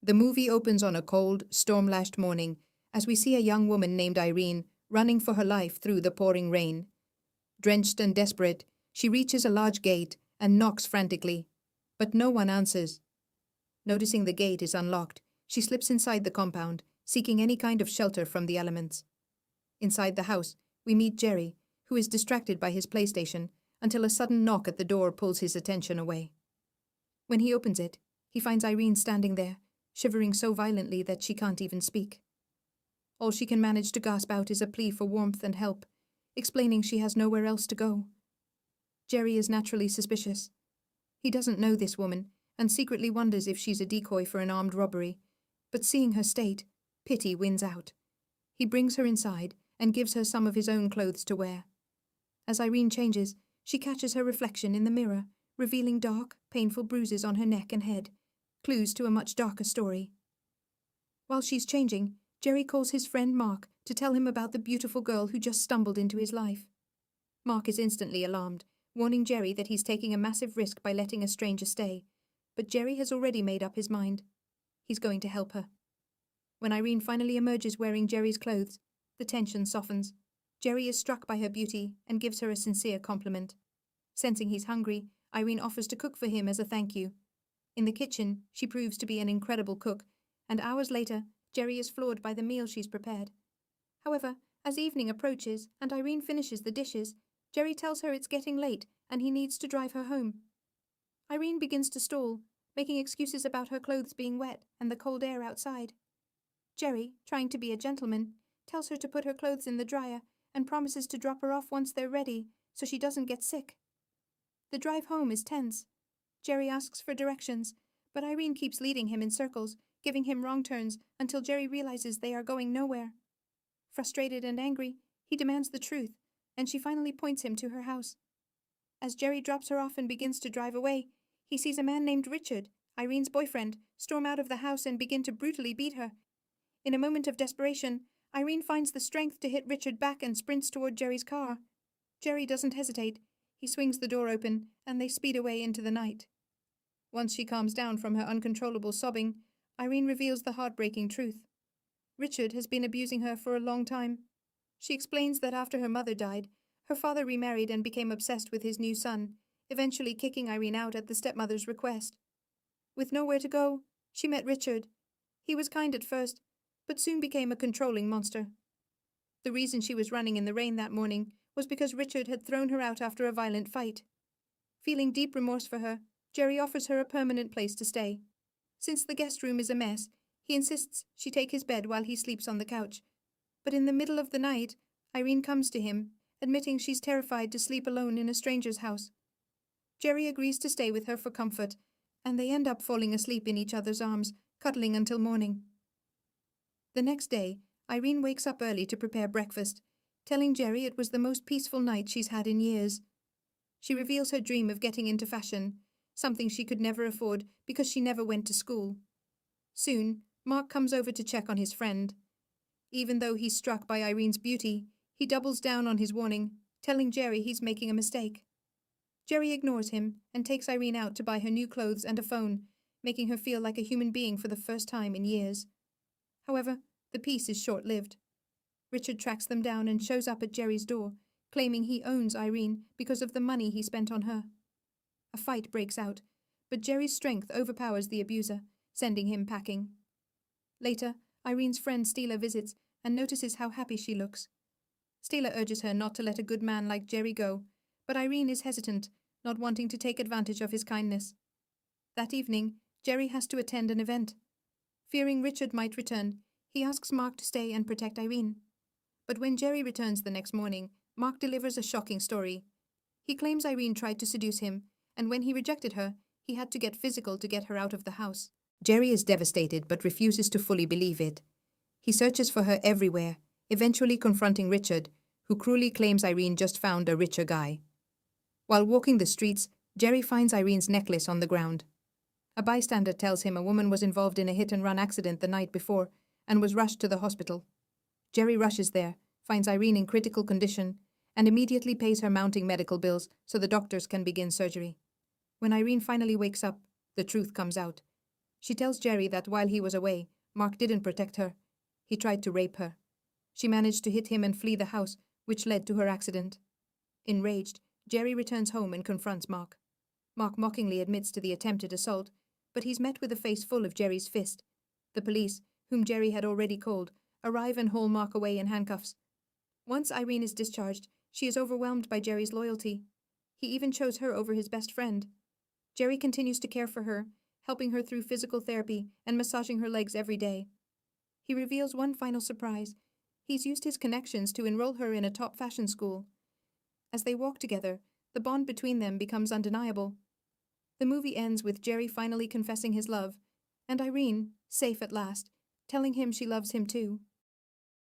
The movie opens on a cold, storm-lashed morning as we see a young woman named Irene running for her life through the pouring rain. Drenched and desperate, she reaches a large gate and knocks frantically, but no one answers. Noticing the gate is unlocked, she slips inside the compound, seeking any kind of shelter from the elements. Inside the house, we meet Jerry, who is distracted by his PlayStation until a sudden knock at the door pulls his attention away. When he opens it, he finds Irene standing there, shivering so violently that she can't even speak. All she can manage to gasp out is a plea for warmth and help, explaining she has nowhere else to go. Jerry is naturally suspicious. He doesn't know this woman and secretly wonders if she's a decoy for an armed robbery, but seeing her state, pity wins out. He brings her inside and gives her some of his own clothes to wear. As Irene changes, she catches her reflection in the mirror, revealing dark, painful bruises on her neck and head, clues to a much darker story. While she's changing, Jerry calls his friend Mark to tell him about the beautiful girl who just stumbled into his life. Mark is instantly alarmed, warning Jerry that he's taking a massive risk by letting a stranger stay, but Jerry has already made up his mind. He's going to help her. When Irene finally emerges wearing Jerry's clothes, the tension softens. Jerry is struck by her beauty and gives her a sincere compliment. Sensing he's hungry, Irene offers to cook for him as a thank you. In the kitchen, she proves to be an incredible cook, and hours later, Jerry is floored by the meal she's prepared. However, as evening approaches and Irene finishes the dishes, Jerry tells her it's getting late and he needs to drive her home. Irene begins to stall, making excuses about her clothes being wet and the cold air outside. Jerry, trying to be a gentleman, tells her to put her clothes in the dryer and promises to drop her off once they're ready so she doesn't get sick. The drive home is tense. Jerry asks for directions, but Irene keeps leading him in circles, giving him wrong turns until Jerry realizes they are going nowhere. Frustrated and angry, he demands the truth, and she finally points him to her house. As Jerry drops her off and begins to drive away, he sees a man named Richard, Irene's boyfriend, storm out of the house and begin to brutally beat her. In a moment of desperation, Irene finds the strength to hit Richard back and sprints toward Jerry's car. Jerry doesn't hesitate. He swings the door open, and they speed away into the night. Once she calms down from her uncontrollable sobbing, Irene reveals the heartbreaking truth. Richard has been abusing her for a long time. She explains that after her mother died, her father remarried and became obsessed with his new son, eventually kicking Irene out at the stepmother's request. With nowhere to go, she met Richard. He was kind at first, but soon became a controlling monster. The reason she was running in the rain that morning was because Richard had thrown her out after a violent fight. Feeling deep remorse for her, Jerry offers her a permanent place to stay. Since the guest room is a mess, he insists she take his bed while he sleeps on the couch. But in the middle of the night, Irene comes to him, admitting she's terrified to sleep alone in a stranger's house. Jerry agrees to stay with her for comfort, and they end up falling asleep in each other's arms, cuddling until morning. The next day, Irene wakes up early to prepare breakfast, telling Jerry it was the most peaceful night she's had in years. She reveals her dream of getting into fashion, something she could never afford because she never went to school. Soon, Mark comes over to check on his friend. Even though he's struck by Irene's beauty, he doubles down on his warning, telling Jerry he's making a mistake. Jerry ignores him and takes Irene out to buy her new clothes and a phone, making her feel like a human being for the first time in years. However, the peace is short-lived. Richard tracks them down and shows up at Jerry's door, claiming he owns Irene because of the money he spent on her. A fight breaks out, but Jerry's strength overpowers the abuser, sending him packing. Later, Irene's friend Stila visits and notices how happy she looks. Stila urges her not to let a good man like Jerry go, but Irene is hesitant, not wanting to take advantage of his kindness. That evening, Jerry has to attend an event. Fearing Richard might return, he asks Mark to stay and protect Irene. But when Jerry returns the next morning, Mark delivers a shocking story. He claims Irene tried to seduce him, and when he rejected her, he had to get physical to get her out of the house. Jerry is devastated but refuses to fully believe it. He searches for her everywhere, eventually confronting Richard, who cruelly claims Irene just found a richer guy. While walking the streets, Jerry finds Irene's necklace on the ground. A bystander tells him a woman was involved in a hit-and-run accident the night before and was rushed to the hospital. Jerry rushes there, finds Irene in critical condition, and immediately pays her mounting medical bills so the doctors can begin surgery. When Irene finally wakes up, the truth comes out. She tells Jerry that while he was away, Mark didn't protect her. He tried to rape her. She managed to hit him and flee the house, which led to her accident. Enraged, Jerry returns home and confronts Mark. Mark mockingly admits to the attempted assault, but he's met with a face full of Jerry's fist. The police, whom Jerry had already called, arrive and haul Mark away in handcuffs. Once Irene is discharged, she is overwhelmed by Jerry's loyalty. He even chose her over his best friend. Jerry continues to care for her, helping her through physical therapy and massaging her legs every day. He reveals one final surprise. He's used his connections to enroll her in a top fashion school. As they walk together, the bond between them becomes undeniable. The movie ends with Jerry finally confessing his love, and Irene, safe at last, telling him she loves him too.